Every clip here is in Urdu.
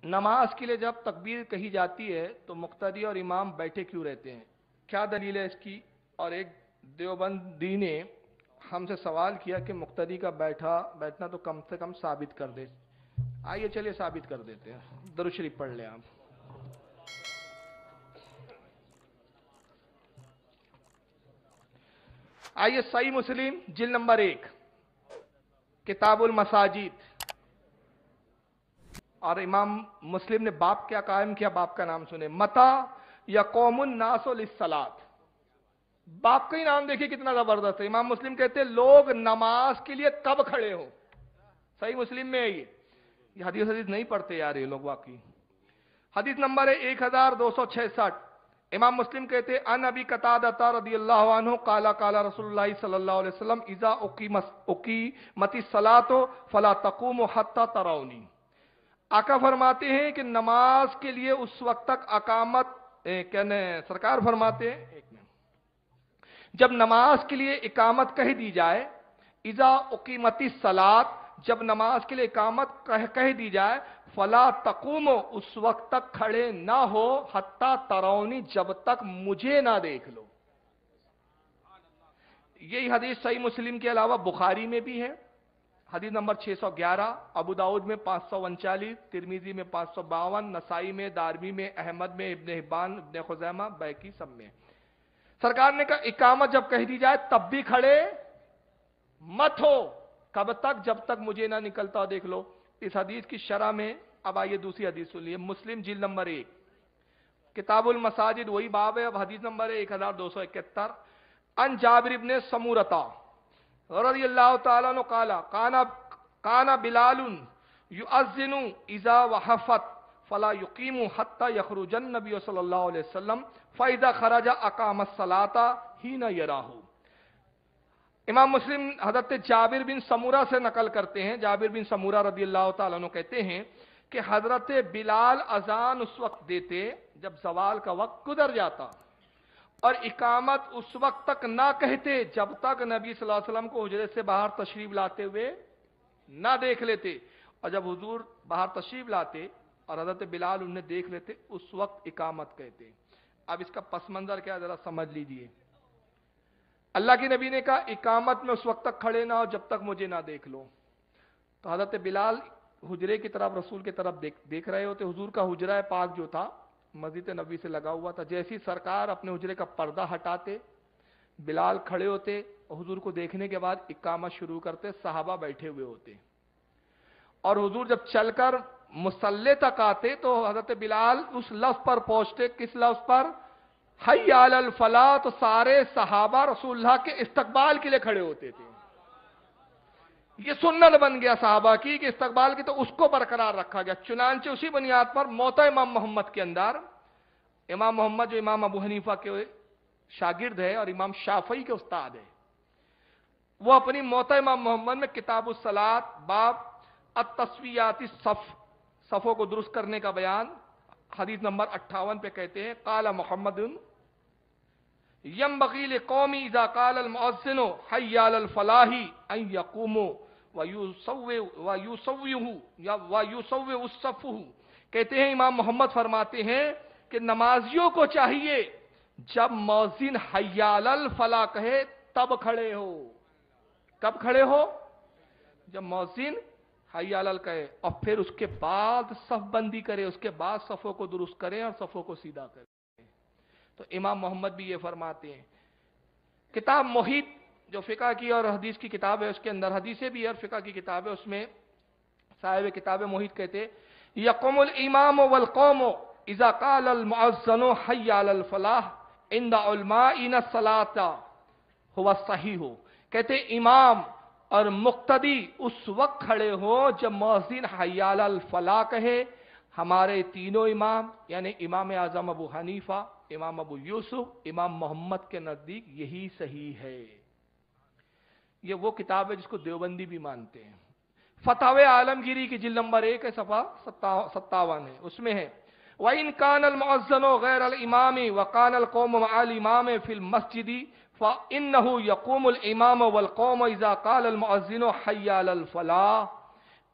نماز کے لیے جب تکبیر کہی جاتی ہے تو مقتدی اور امام بیٹھے کیوں رہتے ہیں؟ کیا دلیل ہے اس کی؟ اور ایک دیوبندی نے ہم سے سوال کیا کہ مقتدی کا بیٹھنا تو کم سے کم ثابت کر دے۔ آئیے چلیے ثابت کر دیتے ہیں، درود شریف پڑھ لیں آپ۔ آئیے صحیح مسلم جلد نمبر 1 کتاب المساجد، اور امام مسلم نے باب کیا قائم کیا؟ باب کا نام سنیں، متا یقوم الناس للصلاۃ۔ باپ کا ہی نام دیکھیے کتنا زبردست ہے۔ امام مسلم کہتے ہیں لوگ نماز کے لیے کب کھڑے ہوں۔ صحیح مسلم میں ہے یہ حدیث نہیں پڑھتے یار یہ لوگ واقعی۔ حدیث نمبر ہے 1266۔ امام مسلم کہتے ہیں ان ابی قتادہ رضی اللہ عنہ قال قال رسول اللہ صلی اللہ علیہ وسلم اذا اقیمت الصلاۃ فلا تقوموا حتى ترونی۔ آقا فرماتے ہیں کہ نماز کے لیے اس وقت تک اقامت سرکار فرماتے ہیں جب نماز کے لیے اقامت کہہ دی جائے، اذا اقیمت الصلاۃ، جب نماز کے لیے اقامت کہہ دی جائے، فلا تقوموا، اس وقت تک کھڑے نہ ہو، حتی ترونی، جب تک مجھے نہ دیکھ لو۔ یہی حدیث صحیح مسلم کے علاوہ بخاری میں بھی ہے، حدیث نمبر 611، ابو داؤد میں 539، ترمذی میں 552، نسائی میں، دارمی میں، احمد میں، ابن حبان، ابن خزیمہ، بیہقی، سب میں۔ سرکار نے کہا اقامت جب کہہ دی جائے تب بھی کھڑے مت ہو، کب تک؟ جب تک مجھے نہ نکلتا دیکھ لو۔ اس حدیث کی شرح میں اب آئیے دوسری حدیث سن لیے، مسلم جلد نمبر 1 کتاب المساجد، وہی باب ہے، اب حدیث نمبر 1271۔ ان جابر بن سمورہ رضی اللہ تعالیٰ عنہ قال کان بلال یؤذن اذا وحفت فلا یقیم حتی یخرج النبی صلی اللہ علیہ وسلم فاذا خرج اقام الصلاۃ حین یراہ۔ امام مسلم حضرت جابر بن سمورہ سے نقل کرتے ہیں، جابر بن سمورہ رضی اللہ تعالیٰ عنہ کہتے ہیں کہ حضرت بلال اذان اس وقت دیتے جب زوال کا وقت گزر جاتا، اور اقامت اس وقت تک نہ کہتے جب تک نبی صلی اللہ علیہ وسلم کو حجرے سے باہر تشریف لاتے ہوئے نہ دیکھ لیتے، اور جب حضور باہر تشریف لاتے اور حضرت بلال انہیں دیکھ لیتے اس وقت اقامت کہتے۔ اب اس کا پس منظر کیا ذرا سمجھ لیجئے۔ اللہ کے نبی نے کہا اقامت میں اس وقت تک کھڑے نہ ہو جب تک مجھے نہ دیکھ لو، تو حضرت بلال حجرے کی طرف، رسول کی طرف دیکھ رہے ہوتے۔ حضور کا حجرہ پاک جو تھا مسجد نبی سے لگا ہوا تھا، جیسی سرکار اپنے حجرے کا پردہ ہٹاتے بلال کھڑے ہوتے، حضور کو دیکھنے کے بعد اقامت شروع کرتے، صحابہ بیٹھے ہوئے ہوتے، اور حضور جب چل کر مصلی تک آتے تو حضرت بلال اس لفظ پر پہنچتے، کس لفظ پر؟ حی علی الفلاح، تو سارے صحابہ رسول اللہ کے استقبال کے لیے کھڑے ہوتے تھے۔ یہ سنت بن گیا صحابہ کی کہ استقبال کی، تو اس کو برقرار رکھا گیا۔ چنانچہ اسی بنیاد پر موطا امام محمد کے اندر، امام محمد جو امام ابو حنیفہ کے شاگرد ہے اور امام شافعی کے استاد ہے، وہ اپنی موطا امام محمد میں کتاب الصلاۃ باب التسویات الصف، صفوں کو درست کرنے کا بیان، حدیث نمبر 58 پہ کہتے ہیں قال محمد ينبغي لقوم اذا قال المؤذن حي على الفلاح ان يقوموا ويسووا الصف۔ کہتے ہیں امام محمد فرماتے ہیں کہ نمازیوں کو چاہیے جب مؤذن حی علی الفلاح کہے تب کھڑے ہو۔ کب کھڑے ہو؟ جب مؤذن حی علی کہے، اور پھر اس کے بعد صف بندی کرے، اس کے بعد صفوں کو درست کریں اور صفوں کو سیدھا کریں۔ تو امام محمد بھی یہ فرماتے ہیں۔ کتاب محیط جو فقہ کی اور حدیث کی کتاب ہے، اس کے اندر حدیثیں بھی اور فقہ کی کتاب ہے، اس میں صاحب کتاب محیط کہتے یقوم الامام والقوم اذا قال المؤذن حی علی الفلاح عند علمائنا الصلاۃ هو الصحیح۔ کہتے امام اور مقتدی اس وقت کھڑے ہو جب مؤذن حی علی الفلاح کہے۔ ہمارے تینوں امام یعنی امام اعظم ابو حنیفہ، امام ابو یوسف، امام محمد کے نزدیک یہی صحیح ہے۔ یہ وہ کتاب ہے جس کو دیوبندی بھی مانتے ہیں۔ فتاوی عالمگیری کی جلد نمبر 1 ہے، صفحہ 57 ہے، اس میں ہے وَإِنْ كَانَ الْمُؤَذِّنُ غَيْرَ الْإِمَامِ وَكَانَ الْقَوْمُ مَعَ الْإِمَامِ فِي الْمَسْجِدِ فَإِنَّهُ يَقُومُ الْإِمَامُ وَالْقَوْمُ إِذَا قَالَ الْمُؤَذِّنُ حَيَّ عَلَى الْفَلَاحِ۔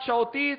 34।